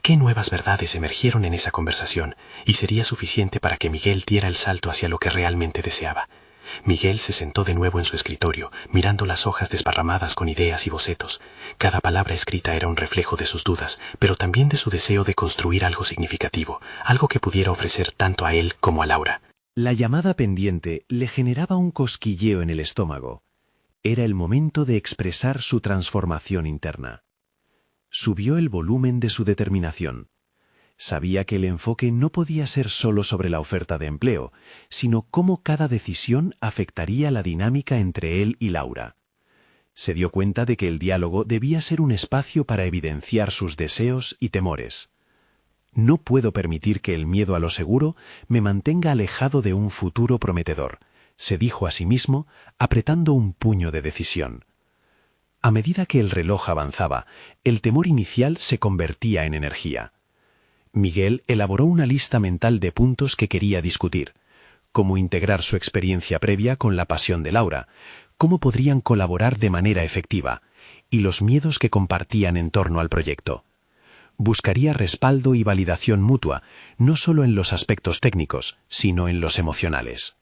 ¿Qué nuevas verdades emergieron en esa conversación? Y sería suficiente para que Miguel diera el salto hacia lo que realmente deseaba. Miguel se sentó de nuevo en su escritorio, mirando las hojas desparramadas con ideas y bocetos. Cada palabra escrita era un reflejo de sus dudas, pero también de su deseo de construir algo significativo, algo que pudiera ofrecer tanto a él como a Laura. La llamada pendiente le generaba un cosquilleo en el estómago. Era el momento de expresar su transformación interna. Subió el volumen de su determinación. Sabía que el enfoque no podía ser solo sobre la oferta de empleo, sino cómo cada decisión afectaría la dinámica entre él y Laura. Se dio cuenta de que el diálogo debía ser un espacio para evidenciar sus deseos y temores. No puedo permitir que el miedo a lo seguro me mantenga alejado de un futuro prometedor, se dijo a sí mismo, apretando un puño de decisión. A medida que el reloj avanzaba, el temor inicial se convertía en energía. Miguel elaboró una lista mental de puntos que quería discutir: cómo integrar su experiencia previa con la pasión de Laura, cómo podrían colaborar de manera efectiva, y los miedos que compartían en torno al proyecto. Buscaría respaldo y validación mutua, no solo en los aspectos técnicos, sino en los emocionales.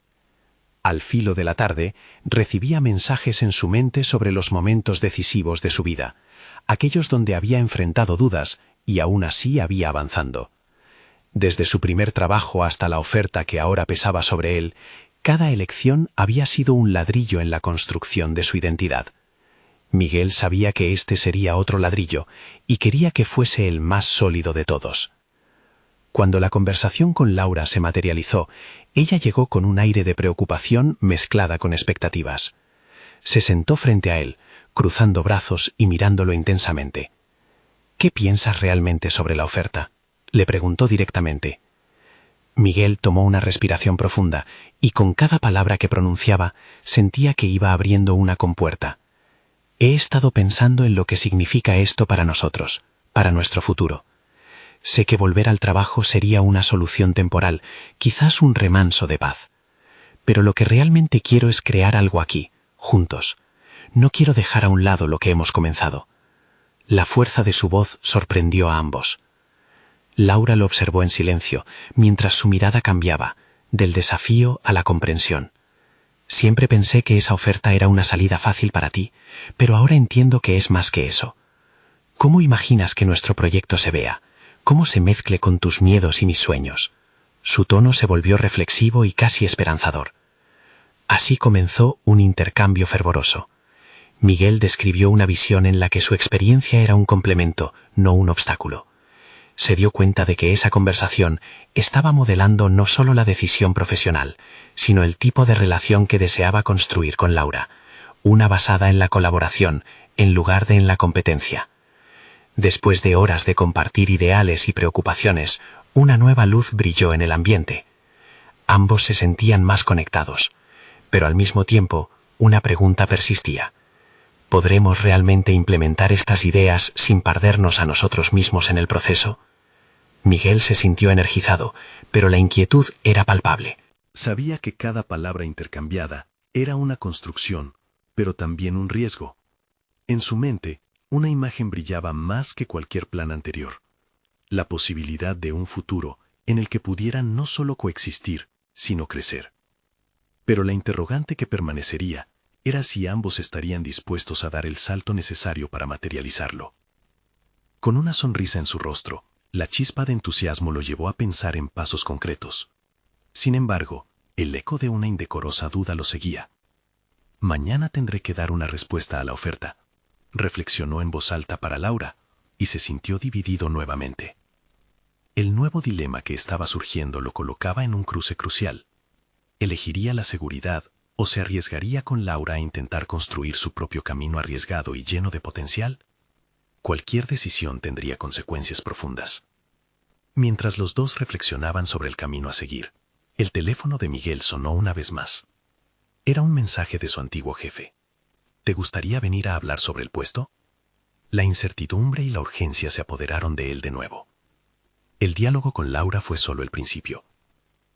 Al filo de la tarde, recibía mensajes en su mente sobre los momentos decisivos de su vida, aquellos donde había enfrentado dudas y aún así había avanzando. Desde su primer trabajo hasta la oferta que ahora pesaba sobre él, cada elección había sido un ladrillo en la construcción de su identidad. Miguel sabía que este sería otro ladrillo y quería que fuese el más sólido de todos. Cuando la conversación con Laura se materializó, ella llegó con un aire de preocupación mezclada con expectativas. Se sentó frente a él, cruzando brazos y mirándolo intensamente. «¿Qué piensas realmente sobre la oferta?», le preguntó directamente. Miguel tomó una respiración profunda y con cada palabra que pronunciaba sentía que iba abriendo una compuerta. «He estado pensando en lo que significa esto para nosotros, para nuestro futuro. Sé que volver al trabajo sería una solución temporal, quizás un remanso de paz. Pero lo que realmente quiero es crear algo aquí, juntos. No quiero dejar a un lado lo que hemos comenzado». La fuerza de su voz sorprendió a ambos. Laura lo observó en silencio, mientras su mirada cambiaba, del desafío a la comprensión. «Siempre pensé que esa oferta era una salida fácil para ti, pero ahora entiendo que es más que eso. ¿Cómo imaginas que nuestro proyecto se vea? ¿Cómo se mezcle con tus miedos y mis sueños?» Su tono se volvió reflexivo y casi esperanzador. Así comenzó un intercambio fervoroso. Miguel describió una visión en la que su experiencia era un complemento, no un obstáculo. Se dio cuenta de que esa conversación estaba modelando no solo la decisión profesional, sino el tipo de relación que deseaba construir con Laura, una basada en la colaboración en lugar de en la competencia. Después de horas de compartir ideales y preocupaciones, una nueva luz brilló en el ambiente. Ambos se sentían más conectados, pero al mismo tiempo, una pregunta persistía. ¿Podremos realmente implementar estas ideas sin perdernos a nosotros mismos en el proceso? Miguel se sintió energizado, pero la inquietud era palpable. Sabía que cada palabra intercambiada era una construcción, pero también un riesgo. En su mente, una imagen brillaba más que cualquier plan anterior. La posibilidad de un futuro en el que pudieran no solo coexistir, sino crecer. Pero la interrogante que permanecería era si ambos estarían dispuestos a dar el salto necesario para materializarlo. Con una sonrisa en su rostro, la chispa de entusiasmo lo llevó a pensar en pasos concretos. Sin embargo, el eco de una indecorosa duda lo seguía. Mañana tendré que dar una respuesta a la oferta, reflexionó en voz alta para Laura, y se sintió dividido nuevamente. El nuevo dilema que estaba surgiendo lo colocaba en un cruce crucial. ¿Elegiría la seguridad o se arriesgaría con Laura a intentar construir su propio camino arriesgado y lleno de potencial? Cualquier decisión tendría consecuencias profundas. Mientras los dos reflexionaban sobre el camino a seguir, el teléfono de Miguel sonó una vez más. Era un mensaje de su antiguo jefe. ¿Te gustaría venir a hablar sobre el puesto? La incertidumbre y la urgencia se apoderaron de él de nuevo. El diálogo con Laura fue solo el principio.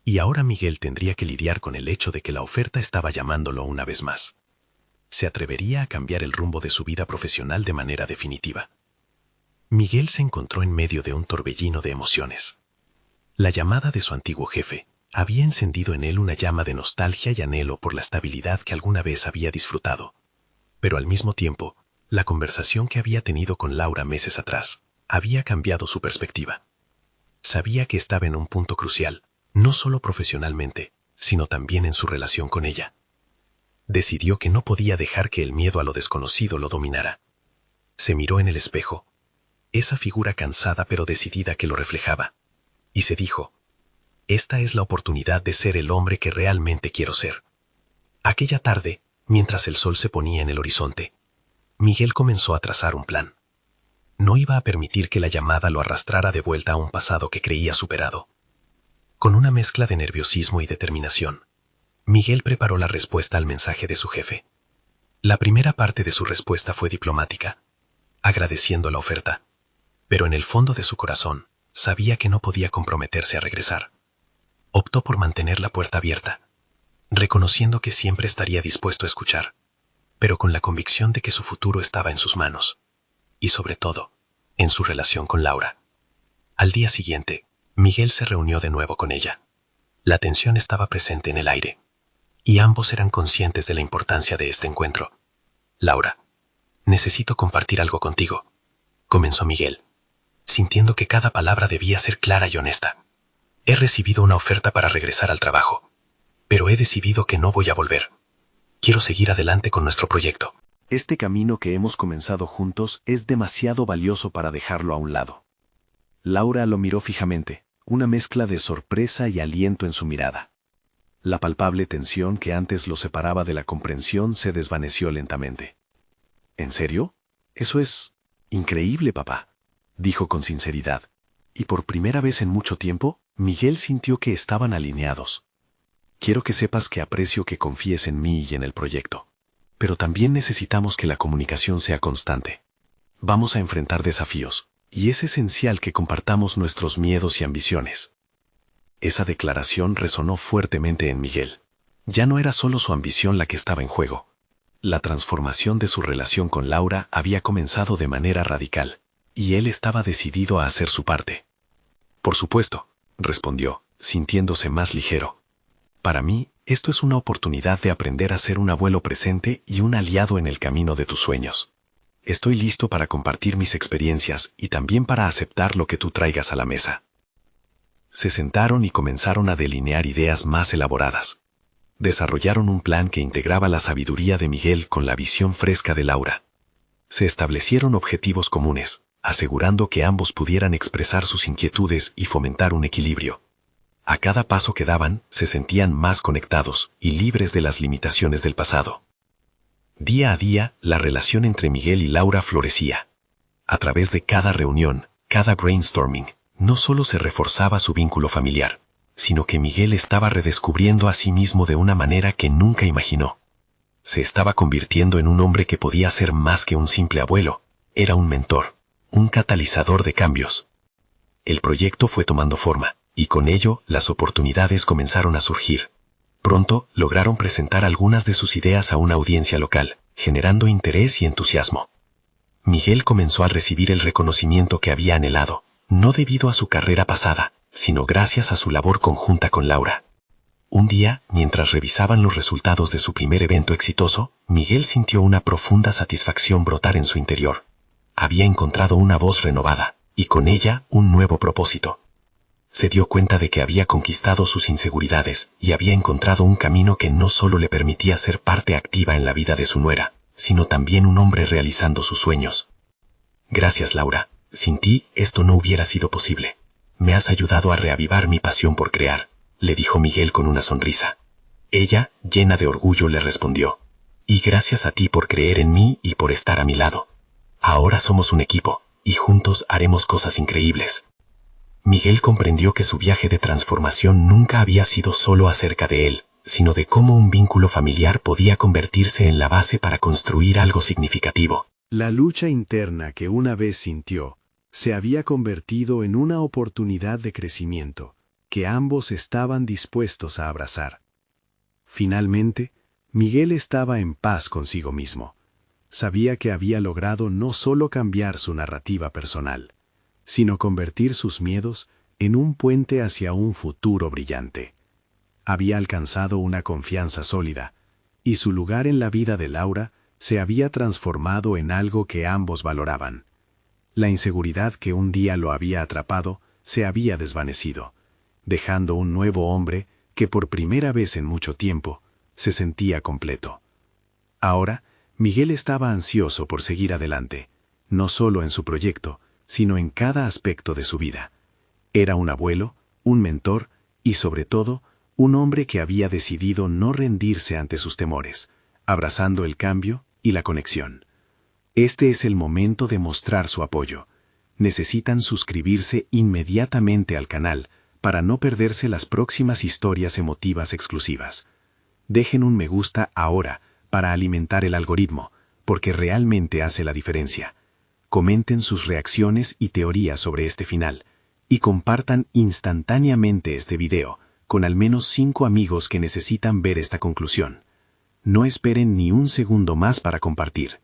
Y ahora Miguel tendría que lidiar con el hecho de que la oferta estaba llamándolo una vez más. ¿Se atrevería a cambiar el rumbo de su vida profesional de manera definitiva? Miguel se encontró en medio de un torbellino de emociones. La llamada de su antiguo jefe había encendido en él una llama de nostalgia y anhelo por la estabilidad que alguna vez había disfrutado. Pero al mismo tiempo, la conversación que había tenido con Laura meses atrás había cambiado su perspectiva. Sabía que estaba en un punto crucial, no solo profesionalmente, sino también en su relación con ella. Decidió que no podía dejar que el miedo a lo desconocido lo dominara. Se miró en el espejo, esa figura cansada pero decidida que lo reflejaba, y se dijo: esta es la oportunidad de ser el hombre que realmente quiero ser. Aquella tarde, mientras el sol se ponía en el horizonte, Miguel comenzó a trazar un plan. No iba a permitir que la llamada lo arrastrara de vuelta a un pasado que creía superado. Con una mezcla de nerviosismo y determinación, Miguel preparó la respuesta al mensaje de su jefe. La primera parte de su respuesta fue diplomática, agradeciendo la oferta, pero en el fondo de su corazón sabía que no podía comprometerse a regresar. Optó por mantener la puerta abierta, reconociendo que siempre estaría dispuesto a escuchar, pero con la convicción de que su futuro estaba en sus manos, y sobre todo, en su relación con Laura. Al día siguiente, Miguel se reunió de nuevo con ella. La tensión estaba presente en el aire, y ambos eran conscientes de la importancia de este encuentro. Laura, necesito compartir algo contigo, comenzó Miguel, sintiendo que cada palabra debía ser clara y honesta. He recibido una oferta para regresar al trabajo, pero he decidido que no voy a volver. Quiero seguir adelante con nuestro proyecto. Este camino que hemos comenzado juntos es demasiado valioso para dejarlo a un lado. Laura lo miró fijamente, una mezcla de sorpresa y aliento en su mirada. La palpable tensión que antes lo separaba de la comprensión se desvaneció lentamente. ¿En serio? Eso es increíble, papá, dijo con sinceridad. Y por primera vez en mucho tiempo, Miguel sintió que estaban alineados. Quiero que sepas que aprecio que confíes en mí y en el proyecto. Pero también necesitamos que la comunicación sea constante. Vamos a enfrentar desafíos, y es esencial que compartamos nuestros miedos y ambiciones. Esa declaración resonó fuertemente en Miguel. Ya no era solo su ambición la que estaba en juego. La transformación de su relación con Laura había comenzado de manera radical, y él estaba decidido a hacer su parte. Por supuesto, respondió, sintiéndose más ligero. Para mí, esto es una oportunidad de aprender a ser un abuelo presente y un aliado en el camino de tus sueños. Estoy listo para compartir mis experiencias y también para aceptar lo que tú traigas a la mesa. Se sentaron y comenzaron a delinear ideas más elaboradas. Desarrollaron un plan que integraba la sabiduría de Miguel con la visión fresca de Laura. Se establecieron objetivos comunes, asegurando que ambos pudieran expresar sus inquietudes y fomentar un equilibrio. A cada paso que daban, se sentían más conectados y libres de las limitaciones del pasado. Día a día, la relación entre Miguel y Laura florecía. A través de cada reunión, cada brainstorming, no solo se reforzaba su vínculo familiar, sino que Miguel estaba redescubriendo a sí mismo de una manera que nunca imaginó. Se estaba convirtiendo en un hombre que podía ser más que un simple abuelo, era un mentor, un catalizador de cambios. El proyecto fue tomando forma, y con ello las oportunidades comenzaron a surgir. Pronto lograron presentar algunas de sus ideas a una audiencia local, generando interés y entusiasmo. Miguel comenzó a recibir el reconocimiento que había anhelado, no debido a su carrera pasada, sino gracias a su labor conjunta con Laura. Un día, mientras revisaban los resultados de su primer evento exitoso, Miguel sintió una profunda satisfacción brotar en su interior. Había encontrado una voz renovada, y con ella un nuevo propósito. Se dio cuenta de que había conquistado sus inseguridades y había encontrado un camino que no solo le permitía ser parte activa en la vida de su nuera, sino también un hombre realizando sus sueños. Gracias, Laura. Sin ti, esto no hubiera sido posible. Me has ayudado a reavivar mi pasión por crear, le dijo Miguel con una sonrisa. Ella, llena de orgullo, le respondió. Y gracias a ti por creer en mí y por estar a mi lado. Ahora somos un equipo, y juntos haremos cosas increíbles. Miguel comprendió que su viaje de transformación nunca había sido solo acerca de él, sino de cómo un vínculo familiar podía convertirse en la base para construir algo significativo. La lucha interna que una vez sintió se había convertido en una oportunidad de crecimiento que ambos estaban dispuestos a abrazar. Finalmente, Miguel estaba en paz consigo mismo. Sabía que había logrado no solo cambiar su narrativa personal, sino convertir sus miedos en un puente hacia un futuro brillante. Había alcanzado una confianza sólida, y su lugar en la vida de Laura se había transformado en algo que ambos valoraban. La inseguridad que un día lo había atrapado se había desvanecido, dejando un nuevo hombre que por primera vez en mucho tiempo se sentía completo. Ahora, Miguel estaba ansioso por seguir adelante, no solo en su proyecto, sino en cada aspecto de su vida. Era un abuelo, un mentor y, sobre todo, un hombre que había decidido no rendirse ante sus temores, abrazando el cambio y la conexión. Este es el momento de mostrar su apoyo. Necesitan suscribirse inmediatamente al canal para no perderse las próximas historias emotivas exclusivas. Dejen un me gusta ahora para alimentar el algoritmo, porque realmente hace la diferencia. Comenten sus reacciones y teorías sobre este final, y compartan instantáneamente este video con al menos 5 amigos que necesitan ver esta conclusión. No esperen ni un segundo más para compartir.